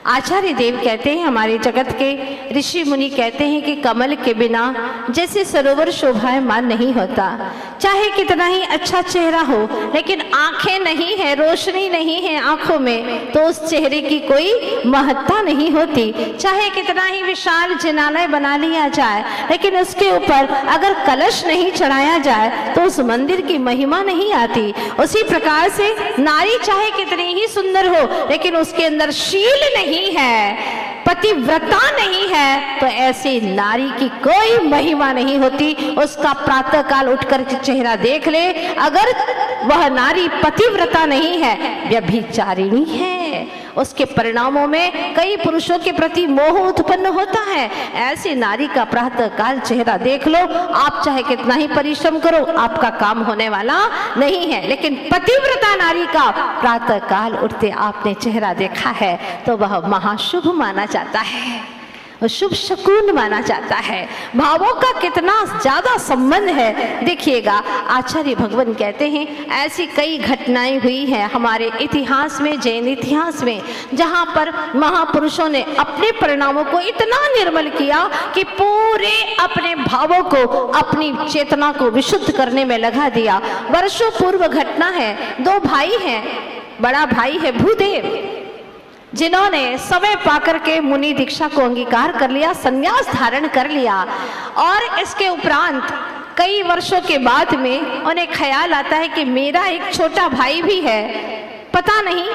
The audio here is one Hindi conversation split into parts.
आचार्य देव कहते हैं, हमारे जगत के ऋषि मुनि कहते हैं कि कमल के बिना जैसे सरोवर शोभायमान नहीं होता। चाहे कितना ही अच्छा चेहरा हो, लेकिन आंखें नहीं है, रोशनी नहीं है आंखों में, तो उस चेहरे की कोई महत्ता नहीं होती। चाहे कितना ही विशाल जिनालय बना लिया जाए, लेकिन उसके ऊपर अगर कलश नहीं चढ़ाया जाए तो उस मंदिर की महिमा नहीं आती। उसी प्रकार से नारी चाहे कितनी ही सुंदर हो, लेकिन उसके अंदर शील नहीं है, पतिव्रता नहीं है, तो ऐसी नारी की कोई महिमा नहीं होती। उसका प्रातः काल उठकर के चेहरा देख ले, अगर वह नारी पतिव्रता नहीं है, व्यभिचारिणी है, उसके परिणामों में कई पुरुषों के प्रति मोह उत्पन्न होता है। ऐसी नारी का प्रातः काल चेहरा देख लो, आप चाहे कितना ही परिश्रम करो, आपका काम होने वाला नहीं है। लेकिन पतिव्रता नारी का प्रातः काल उठते आपने चेहरा देखा है तो वह महाशुभ माना जाता है, शुभ शकुन माना जाता है। भावों का कितना ज्यादा संबंध है देखिएगा। आचार्य भगवान कहते हैं ऐसी कई घटनाएं हुई हैं हमारे इतिहास में, जैन इतिहास में, जहां पर महापुरुषों ने अपने परिणामों को इतना निर्मल किया कि पूरे अपने भावों को, अपनी चेतना को विशुद्ध करने में लगा दिया। वर्षों पूर्व घटना है, दो भाई हैं, बड़ा भाई है भूदेव, जिन्होंने समय पाकर के मुनि दीक्षा को अंगीकार कर लिया, संन्यास धारण कर लिया, और इसके उपरांत कई वर्षों के बाद में उन्हें ख्याल आता है कि मेरा एक छोटा भाई भी है, पता नहीं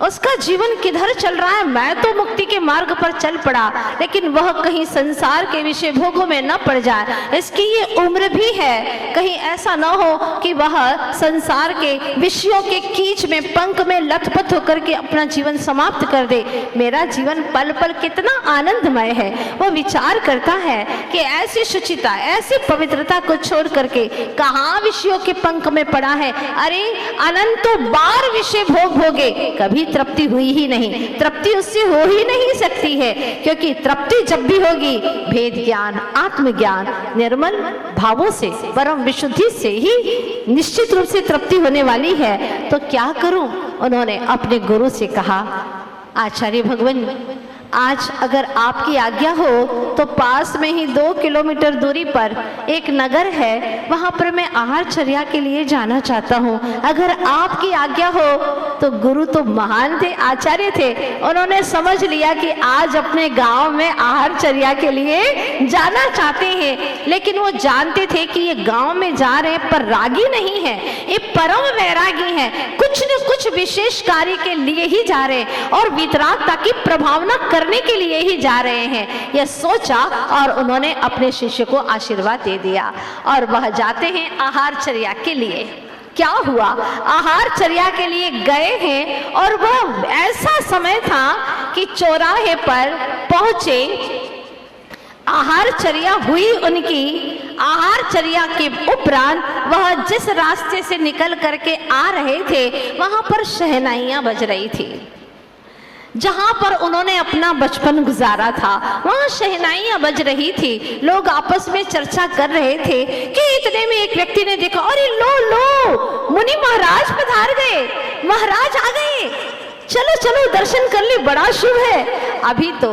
उसका जीवन किधर चल रहा है। मैं तो मुक्ति के मार्ग पर चल पड़ा, लेकिन वह कहीं संसार के विषय भोगों में न पड़ जाए। इसकी ये उम्र भी है, कहीं ऐसा न हो कि वह संसार के विषयों के कीच में, पंख में लथपथ होकर के अपना जीवन समाप्त कर दे। मेरा जीवन पल पल कितना आनंदमय है। वह विचार करता है कि ऐसी शुचिता, ऐसी पवित्रता को छोड़ करके कहाँ विषयों के पंख में पड़ा है। अरे अनंतों बार विषय भोग भोगे, कभी तृप्ति हुई ही नहीं, तृप्ति उससे हो ही नहीं सकती है, क्योंकि तृप्ति जब भी होगी भेद ज्ञान, आत्मज्ञान, निर्मल भावों से, परम विशुद्धि से ही निश्चित रूप से तृप्ति होने वाली है। तो क्या करूं? उन्होंने अपने गुरु से कहा, आचार्य भगवान, आज अगर आपकी आज्ञा हो तो पास में ही 2 किलोमीटर दूरी पर एक नगर है, वहां पर मैं आहारचर्या के लिए जाना चाहता हूं। अगर आपकी आज्ञा हो तो गुरु तो महान थे, आचार्य थे, उन्होंने समझ लिया कि आज अपने गांव में आहारचर्या के लिए जाना चाहते हैं। लेकिन वो जानते थे कि ये गांव में जा रहे पर रागी नहीं है, ये परम वैरागी है, कुछ न कुछ विशेष कार्य के लिए ही जा रहे हैं और वितरागता की प्रभावना करने के लिए ही जा रहे हैं। यह सोचा और उन्होंने अपने शिष्य को आशीर्वाद दे दिया और वह जाते हैं आहारचर्या के लिए। क्या हुआ? आहारचर्या के लिए गए हैं और वह ऐसा समय था कि चौराहे पर पहुंचे, आहारचर्या हुई उनकी। आहारचर्या के उपरांत वह जिस रास्ते से निकल करके आ रहे थे वहां पर शहनाइयां बज रही थी। जहां पर उन्होंने अपना बचपन गुजारा था वहां शहनाइयां बज रही थी। लोग आपस में चर्चा कर रहे थे कि इतने में एक व्यक्ति ने देखा, अरे लो लो, मुनि महाराज पधार गए, महाराज आ गए, चलो चलो दर्शन कर ले, बड़ा शुभ है। अभी तो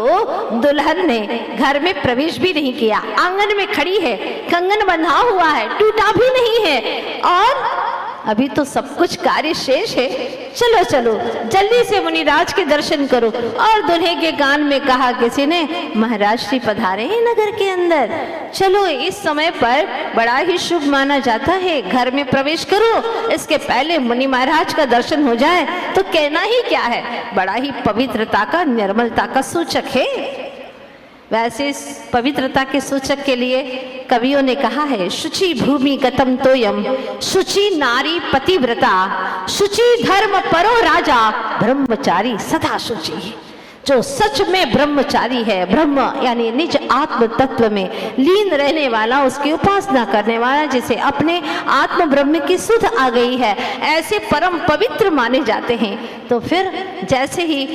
दुल्हन ने घर में प्रवेश भी नहीं किया, आंगन में खड़ी है, कंगन बंधा हुआ है, टूटा भी नहीं है, और अभी तो सब कुछ कार्य शेष है। चलो चलो जल्दी से मुनिराज के दर्शन करो। और दूल्हे के कान में कहा किसी ने, महाराज श्री पधारे हैं नगर के अंदर, चलो इस समय पर बड़ा ही शुभ माना जाता है, घर में प्रवेश करो, इसके पहले मुनि महाराज का दर्शन हो जाए तो कहना ही क्या है, बड़ा ही पवित्रता का, निर्मलता का सूचक है। वैसे इस पवित्रता के सूचक के लिए कवियों ने कहा है, शुचि भूमि गतम तोयम, शुचि नारी पतिव्रता, शुचि धर्म परो राजा, ब्रह्मचारी सदा शुचि। जो सच में ब्रह्मचारी है, ब्रह्म यानी निज आत्म तत्व में लीन रहने वाला, उसकी उपासना करने वाला, जिसे अपने आत्म ब्रह्म की सुध आ गई है, ऐसे परम पवित्र माने जाते हैं। तो फिर जैसे ही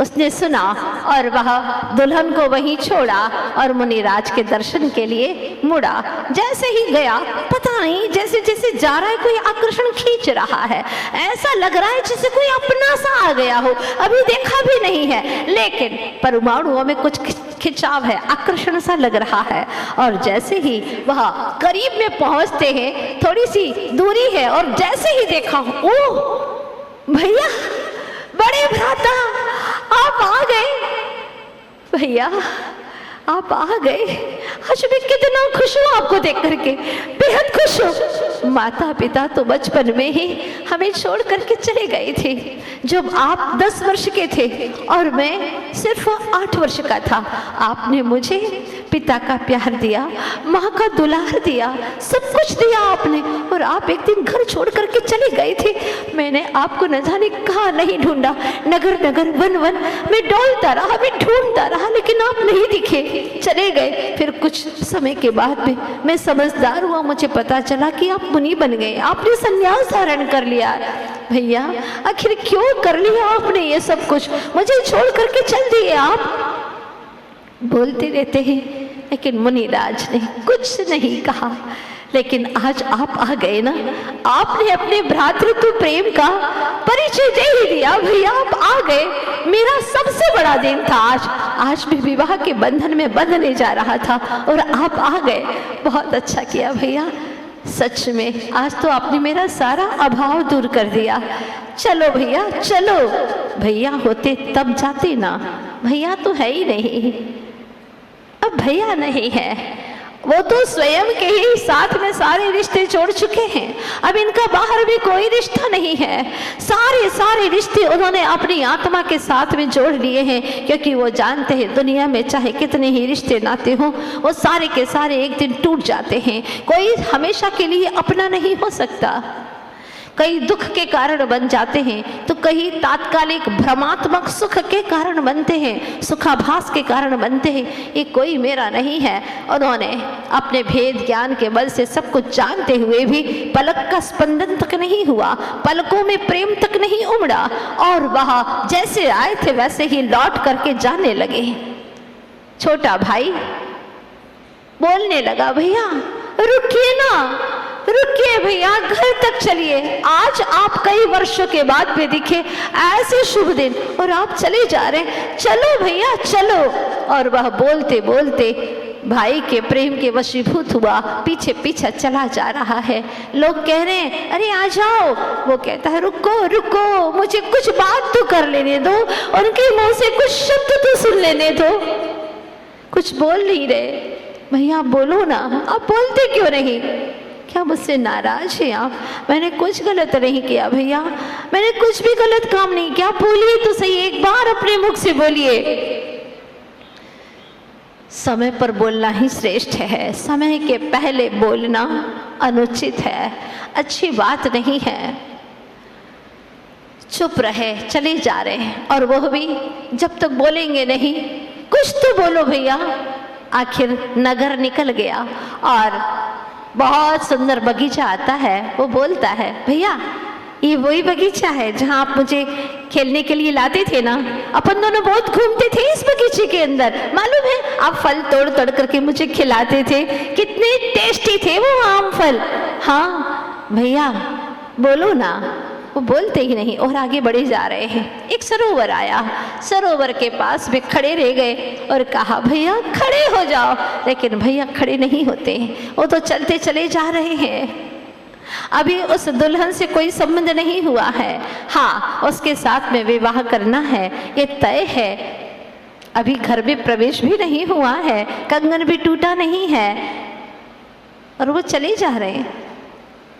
उसने सुना और वह दुल्हन को वहीं छोड़ा और मुनिराज के दर्शन के लिए मुड़ा। जैसे ही गया, पता नहीं जैसे जैसे जा रहा है कोई आकर्षण खींच रहा है, ऐसा लग रहा है जैसे कोई अपना सा आ गया हो, अभी देखा भी नहीं है, लेकिन परमाणुओं में कुछ खिंचाव है, आकर्षण सा लग रहा है। और जैसे ही वह करीब में पहुंचते हैं, थोड़ी सी दूरी है, और जैसे ही देखा, ओह भैया, बड़े भ्राता आप आ गए। भैया आप आ गए, आज मैं कितना खुश हूँ आपको देख करके, बेहद खुश हूँ। माता पिता तो बचपन में ही हमें छोड़ करके चले गए थे, जब आप 10 वर्ष के थे और मैं सिर्फ 8 वर्ष का था। आपने मुझे पिता का प्यार दिया, माँ का दुलार दिया, सब कुछ दिया आपने, और आप एक दिन घर छोड़ करके चले गए थे। मैंने आपको न जाने कहाँ नहीं ढूंढा, नगर नगर वन वन मैं डोलता रहा, मैं ढूंढता रहा, लेकिन आप नहीं दिखे, चले गए। फिर कुछ समय के बाद में मैं समझदार हुआ, मुझे पता चला कि आप मुनि बन गए, आपने संन्यास धारण कर लिया। भैया आखिर क्यों कर लिया आपने ये सब कुछ, मुझे छोड़ करके चल दिए आप। बोलते रहते हैं, लेकिन मुनिराज ने कुछ नहीं कहा। लेकिन आज आप आ गए ना, आपने अपने भ्रातृत्व प्रेम का परिचय दे ही दिया। भैया आप आ गए, मेरा सबसे बड़ा दिन था आज। आज मैं विवाह के बंधन में बंधने जा रहा था और आप आ गए, बहुत अच्छा किया भैया, सच में आज तो आपने मेरा सारा अभाव दूर कर दिया। चलो भैया चलो। भैया होते तब जाते ना, भैया तो है ही नहीं, अब भैया नहीं है, वो तो स्वयं के ही साथ में सारे रिश्ते जोड़ चुके हैं। अब इनका बाहर भी कोई रिश्ता नहीं है, सारे रिश्ते उन्होंने अपनी आत्मा के साथ में जोड़ लिए हैं, क्योंकि वो जानते हैं दुनिया में चाहे कितने ही रिश्ते नाते हों, वो सारे के सारे एक दिन टूट जाते हैं। कोई हमेशा के लिए अपना नहीं हो सकता। कई दुख के कारण बन जाते हैं, तो कई तात्कालिक भ्रमात्मक सुख के कारण बनते हैं, सुखाभास के कारण बनते हैं। ये कोई मेरा नहीं है। उन्होंने अपने भेद ज्ञान के बल से सब कुछ जानते हुए भी पलक का स्पंदन तक नहीं हुआ, पलकों में प्रेम तक नहीं उमड़ा, और वह जैसे आए थे वैसे ही लौट करके जाने लगे। छोटा भाई बोलने लगा, भैया रुकिए ना, रुकिए भैया, घर तक चलिए। आज आप कई वर्षों के बाद भी दिखे, ऐसे शुभ दिन, और आप चले जा रहे हैं, चलो भैया चलो। और वह बोलते बोलते भाई के प्रेम के वशीभूत हुआ, पीछे पीछे चला जा रहा है। लोग कह रहे हैं अरे आ जाओ, वो कहता है रुको रुको, मुझे कुछ बात तो कर लेने दो, उनके मुंह से कुछ शब्द तो सुन लेने दो। कुछ बोल नहीं रहे। भैया बोलो ना, आप बोलते क्यों नहीं? क्या मुझसे नाराज हैं आप? मैंने कुछ गलत नहीं किया भैया, मैंने कुछ भी गलत काम नहीं किया। बोलिए तो सही, एक बार अपने मुख से बोलिए। समय पर बोलना ही श्रेष्ठ है, समय के पहले बोलना अनुचित है, अच्छी बात नहीं है। चुप रहे, चले जा रहे हैं, और वह भी जब तक बोलेंगे नहीं, कुछ तो बोलो भैया। आखिर नगर निकल गया और बहुत सुंदर बगीचा आता है। वो बोलता है भैया ये वही बगीचा है जहाँ आप मुझे खेलने के लिए लाते थे ना, अपन दोनों बहुत घूमते थे इस बगीचे के अंदर, मालूम है? आप फल तोड़ तोड़ करके मुझे खिलाते थे, कितने टेस्टी थे वो आम फल। हाँ भैया बोलो ना। वो बोलते ही नहीं और आगे बढ़े जा रहे हैं। एक सरोवर आया, सरोवर के पास वे खड़े रह गए और कहा भैया खड़े हो जाओ। लेकिन भैया खड़े नहीं होते, वो तो चलते चले जा रहे हैं। अभी उस दुल्हन से कोई संबंध नहीं हुआ है, हाँ उसके साथ में विवाह करना है ये तय है। अभी घर में प्रवेश भी नहीं हुआ है, कंगन भी टूटा नहीं है, और वो चले जा रहे हैं।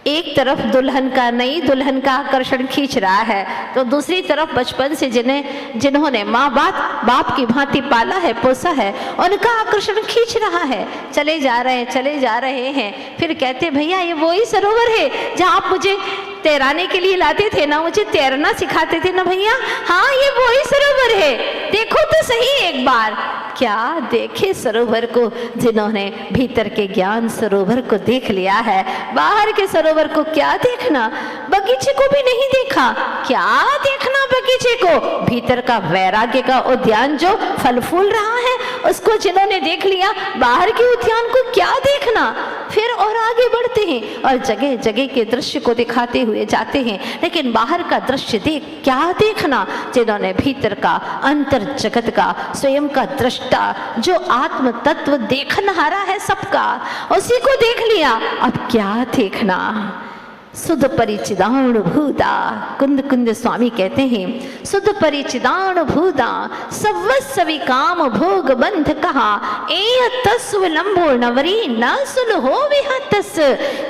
एक तरफ दुल्हन का, नई दुल्हन का आकर्षण खींच रहा है, तो दूसरी तरफ बचपन से जिन्होंने माँ बाप की भांति पाला है, पोसा है, उनका आकर्षण खींच रहा है। चले जा रहे हैं। फिर कहते भैया ये वही सरोवर है जहाँ आप मुझे तैराने के लिए लाते थे ना, मुझे तैरना सिखाते थे ना भैया। हाँ ये वही सरोवर है, देखो तो सही एक बार। क्या देखे सरोवर को? जिन्होंने भीतर के ज्ञान सरोवर को देख लिया है, बाहर के सरोवर को क्या देखना? बगीचे को भी नहीं देखा, क्या देखना बगीचे बगीचे को, भीतर का वैराग्य का उद्यान जो फल फूल रहा है उसको जिन्होंने देख लिया, बाहर के उद्यान को क्या देखना। फिर और आगे बढ़ते हैं और जगह जगह के दृश्य को दिखाते हुए जाते हैं, लेकिन बाहर का दृश्य देख क्या देखना। जिन्होंने भीतर का, अंतर जगत का, स्वयं का दृष्टा, जो आत्म तत्व देखनहारा है सबका, उसी को देख लिया, अब क्या देखना। सुध परिचिदान भूता, कुंद कुंद स्वामी कहते हैं, सुध परिचिदान भूता सवस्वी काम भोग बंध कहा, ए तस् विलंबो नवरी न सुलहो विहतस।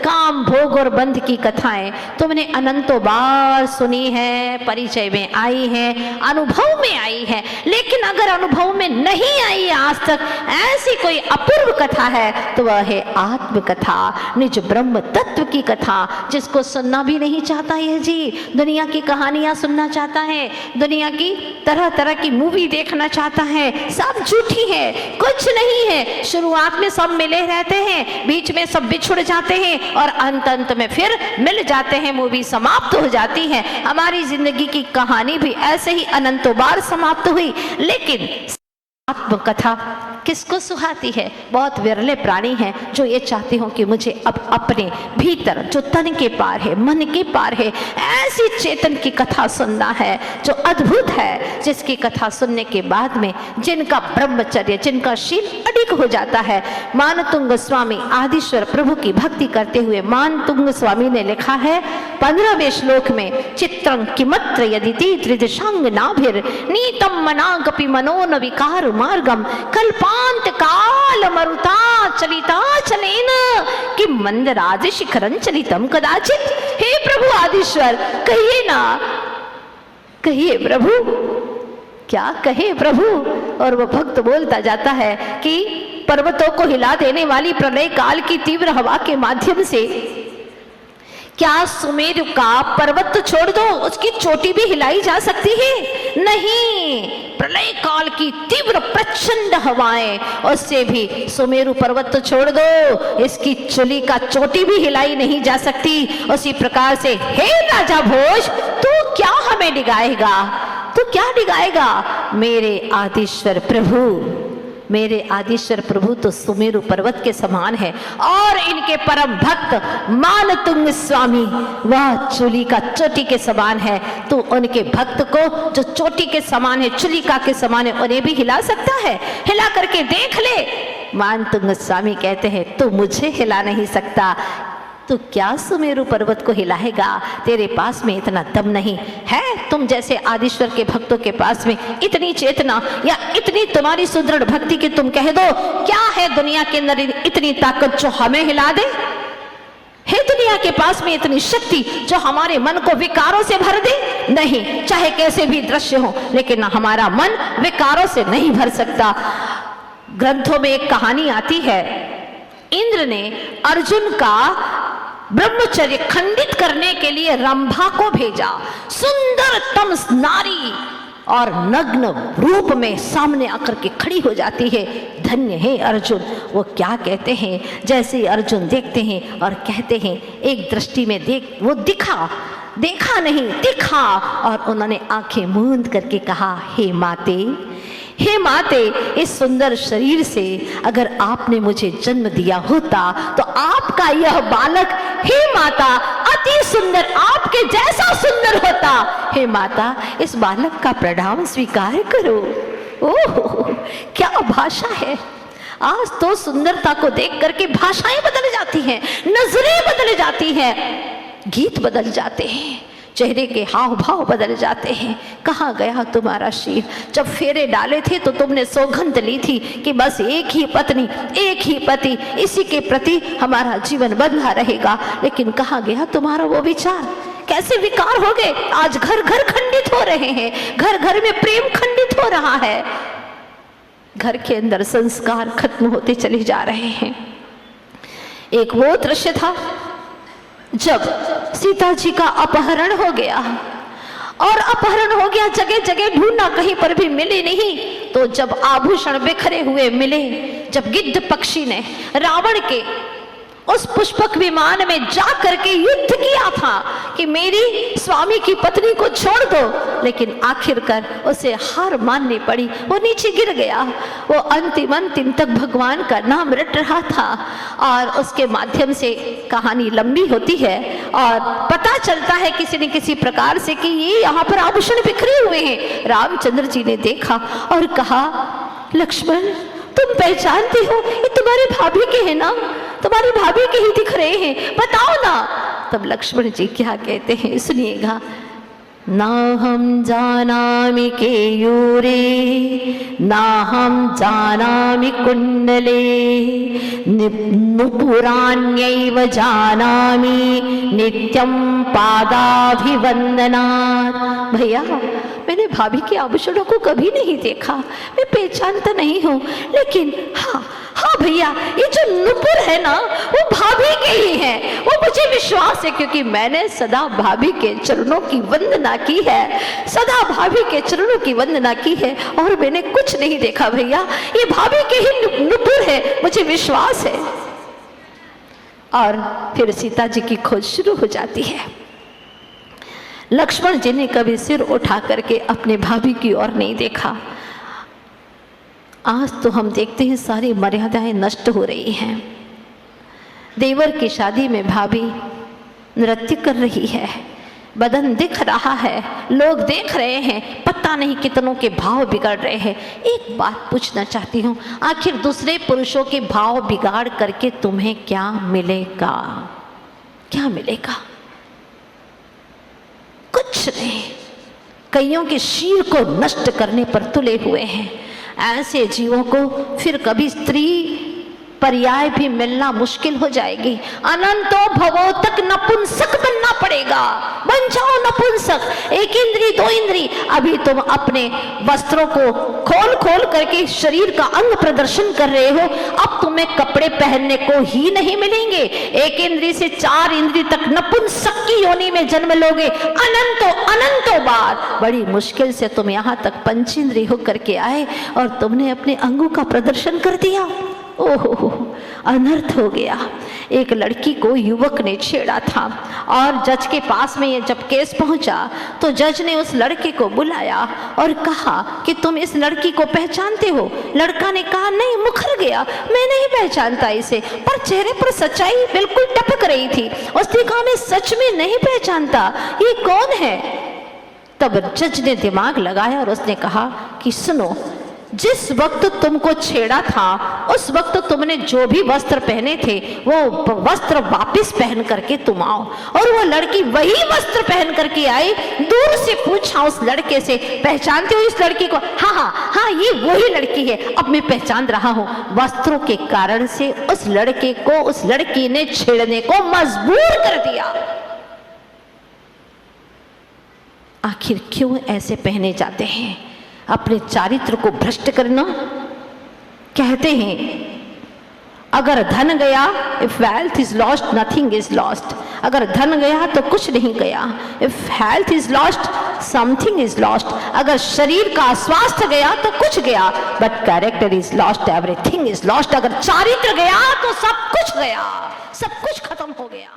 काम भोग और बंध की कथाएं तुमने अनंतों बार सुनी है, परिचय में आई है, अनुभव में आई है, लेकिन अगर अनुभव में नहीं आई है आज तक ऐसी कोई अपूर्व कथा है तो वह है आत्म कथा, निज ब्रह्म तत्व की कथा, जिसको सुनना भी नहीं चाहता है जी। दुनिया की कहानियां सुनना चाहता है, दुनिया की तरह तरह की मूवी देखना चाहता है, सब झूठी है, कुछ नहीं है। शुरुआत में सब मिले रहते हैं, बीच में सब बिछुड़ जाते हैं और अंत में फिर मिल जाते हैं, मूवी समाप्त हो जाती है। हमारी जिंदगी की कहानी भी ऐसे ही अनंतों बार समाप्त हुई, लेकिन आत्मकथा किसको सुहाती है? बहुत विरले प्राणी हैं जो ये चाहते हो कि मुझे अब अपने भीतर जो तन के पार है, मन के पार है, ऐसी चेतन की कथा सुनना है जो अद्भुत है, जिसकी कथा सुनने के बाद में जिनका ब्रह्मचर्य, जिनका शील अडिग हो जाता है। मानतुंग स्वामी आदिश्वर प्रभु की भक्ति करते हुए मानतुंग स्वामी ने लिखा है 15वें श्लोक में, चित्रं किमत्र यदि त्रिदिशांग नाभिर नीतम मनागपि मनोन विकार मार्गम कल्पांत काल मरुता चलिता चलेन कि मंदराज शिखरं चलितम कदाचित। हे प्रभु आदिश्वर, कहिए ना, कहिए प्रभु, क्या कहे प्रभु। और वो भक्त बोलता जाता है कि पर्वतों को हिला देने वाली प्रलय काल की तीव्र हवा के माध्यम से क्या सुमेरु का पर्वत तो छोड़ दो, उसकी चोटी भी हिलाई जा सकती है? नहीं, प्रलय काल की तीव्र प्रचंड हवाएं, उससे भी सुमेरु पर्वत तो छोड़ दो, इसकी चुली का चोटी भी हिलाई नहीं जा सकती। उसी प्रकार से हे राजा भोज, तू क्या हमें डिगाएगा, तू क्या डिगाएगा? मेरे आदिश्वर प्रभु, मेरे आदिश्वर प्रभु तो सुमेरु पर्वत के समान है, और इनके परम भक्त मानतुंग स्वामी वह चुली का चोटी के समान है। तो उनके भक्त को जो चोटी के समान है, चुलिका के समान है, उन्हें भी हिला सकता है? हिला करके देख ले। मानतुंग स्वामी कहते हैं तू मुझे हिला नहीं सकता, तू क्या सुमेरु पर्वत को हिलाएगा? तेरे पास में इतना दम नहीं है। तुम जैसे आदिश्वर के भक्तों के पास में इतनी चेतना या इतनी तुम्हारी सुदृढ़ भक्ति कि तुम कह दो क्या है दुनिया के अंदर इतनी ताकत जो हमें हिला दे? है दुनिया के पास में इतनी शक्ति जो हमारे मन को विकारों से भर दे? नहीं, चाहे कैसे भी दृश्य हो, लेकिन हमारा मन विकारों से नहीं भर सकता। ग्रंथों में एक कहानी आती है, इंद्र ने अर्जुन का ब्रह्मचर्य खंडित करने के लिए रंभा को भेजा। सुंदरतम नारी और नग्न रूप में सामने आकर के खड़ी हो जाती है। धन्य है अर्जुन। वो क्या कहते हैं, जैसे अर्जुन देखते हैं और कहते हैं, एक दृष्टि में देख, वो देखा नहीं दिखा, और उन्होंने आंखें मूंद करके कहा, हे माते, हे माते, इस सुंदर शरीर से अगर आपने मुझे जन्म दिया होता तो आपका यह बालक, हे माता, अति सुंदर, आपके जैसा सुंदर होता। हे माता, इस बालक का प्रणाम स्वीकार करो। ओह, क्या भाषा है! आज तो सुंदरता को देख करके भाषाएं बदल जाती हैं, नजरें बदल जाती हैं, गीत बदल जाते हैं, चेहरे के हाव भाव बदल जाते हैं। कहाँ गया तुम्हारा शील? जब फेरे डाले थे तो तुमने सौगंध ली थी कि बस एक ही पत्नी, एक ही पति, इसी के प्रति हमारा जीवन बंधा रहेगा, लेकिन कहाँ गया तुम्हारा वो विचार? कैसे विकार हो गए! आज घर घर खंडित हो रहे हैं, घर घर में प्रेम खंडित हो रहा है, घर के अंदर संस्कार खत्म होते चले जा रहे हैं। एक वो दृश्य था जब सीता जी का अपहरण हो गया, और अपहरण हो गया, जगह जगह ढूंढा, कहीं पर भी मिले नहीं। तो जब आभूषण बिखरे हुए मिले, जब गिद्ध पक्षी ने रावण के उस पुष्पक विमान में जा करके युद्ध किया था कि मेरी स्वामी की पत्नी को छोड़ दो, लेकिन आखिरकार उसे हार माननी पड़ी, वो नीचे गिर गया। वो अंतिम तक भगवान का नाम रट रहा था और उसके माध्यम से कहानी लंबी होती है और पता चलता है किसी न किसी प्रकार से कि ये यहाँ पर आभूषण बिखरे हुए हैं। रामचंद्र जी ने देखा और कहा, लक्ष्मण तुम पहचानते हो, ये तुम्हारे भाभी के हैं ना, तुम्हारी भाभी के ही दिख रहे हैं, बताओ ना। तब लक्ष्मण जी क्या कहते हैं सुनिएगा। ना हम जानामि केयूरे, ना हम जानामि कुंडले, नुपुराण्यैव जानामि नित्यं पादाभिवंदनात्। भैया मैंने भाभी के आभूषणों को कभी नहीं देखा, मैं पहचानता नहीं हूँ, लेकिन हाँ भैया ये जो नुपुर है ना वो भाभी के ही है, वो मुझे विश्वास है क्योंकि मैंने सदा भाभी के चरणों की वंदना की है, सदा भाभी के चरणों की वंदना की है और मैंने कुछ नहीं देखा भैया, ये भाभी के ही नुपुर है, मुझे विश्वास है। और फिर सीता जी की खोज शुरू हो जाती है। लक्ष्मण जी ने कभी सिर उठा करके अपने भाभी की ओर नहीं देखा। आज तो हम देखते हैं सारी मर्यादाएं नष्ट हो रही हैं। देवर की शादी में भाभी नृत्य कर रही है, बदन दिख रहा है, लोग देख रहे हैं, पता नहीं कितनों के भाव बिगड़ रहे हैं। एक बात पूछना चाहती हूँ, आखिर दूसरे पुरुषों के भाव बिगाड़ करके तुम्हें क्या मिलेगा? क्या मिलेगा? कुछ नहीं। कईयों के शीर को नष्ट करने पर तुले हुए हैं। ऐसे जीवों को फिर कभी स्त्री पर्याय भी मिलना मुश्किल हो जाएगी। अनंतो भवो तक नपुंसक बनना पड़ेगा। बन जाओ नपुंसक। एक इंद्री दो इंद्री, अभी तुम अपने वस्त्रों को खोल खोल करके शरीर का अंग प्रदर्शन कर रहे हो, अब तुम्हें कपड़े पहनने को ही नहीं मिलेंगे। एक इंद्री से 4 इंद्री तक नपुंसक की योनि में जन्म लोगे अनंतो बार। बड़ी मुश्किल से तुम यहाँ तक पंचेंद्री होकर के आए और तुमने अपने अंगों का प्रदर्शन कर दिया। ओहो, अनर्थ हो गया। एक लड़की को युवक ने छेड़ा था और जज के पास में ये जब केस पहुंचा तो जज ने उस लड़के को बुलाया और कहा कि तुम इस लड़की को पहचानते हो? लड़का ने कहा नहीं, मुखर गया, मैं नहीं पहचानता इसे, पर चेहरे पर सच्चाई बिल्कुल टपक रही थी। उसने कहा मैं सच में नहीं पहचानता, ये कौन है? तब जज ने दिमाग लगाया और उसने कहा कि सुनो, जिस वक्त तुमको छेड़ा था उस वक्त तुमने जो भी वस्त्र पहने थे वो वस्त्र वापस पहन करके तुम आओ। और वो लड़की वही वस्त्र पहन करके आई। दूर से पूछा उस लड़के से, पहचानते हो इस लड़की को? हाँ, ये वही लड़की है, अब मैं पहचान रहा हूँ। वस्त्रों के कारण से उस लड़के को उस लड़की ने छेड़ने को मजबूर कर दिया। आखिर क्यों ऐसे पहने जाते हैं? अपने चारित्र को भ्रष्ट करना। कहते हैं अगर धन गया, if wealth is lost nothing is lost. अगर धन गया तो कुछ नहीं गया। If health is lost something is lost. अगर शरीर का स्वास्थ्य गया तो कुछ गया, but character is lost, everything is lost. अगर चारित्र गया तो सब कुछ गया, सब कुछ खत्म हो गया।